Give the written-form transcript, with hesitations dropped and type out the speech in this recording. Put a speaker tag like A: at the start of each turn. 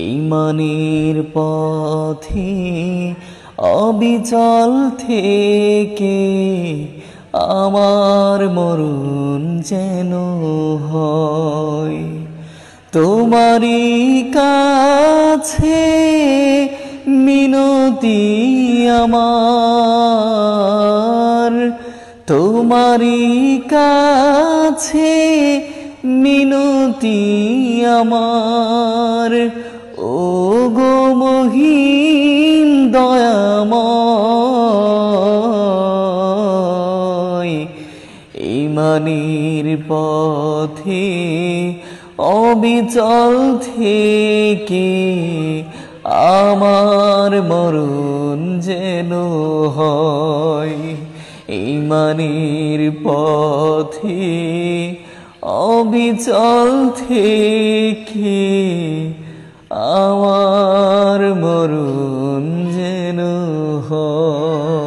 A: ঈমানের পথে অবিচল থেকে আমার মরণ যেন হয় তোমারই কাছে মিনতি আমার তোমারই কাছে মিনতি আমার ও গো মহিম দয়াময় ঈমানের পথে অবিচল থেকে আমার মরণ যেন হয় ঈমানের পথে অবিচল থেকে আমার মরণ যেন হয়।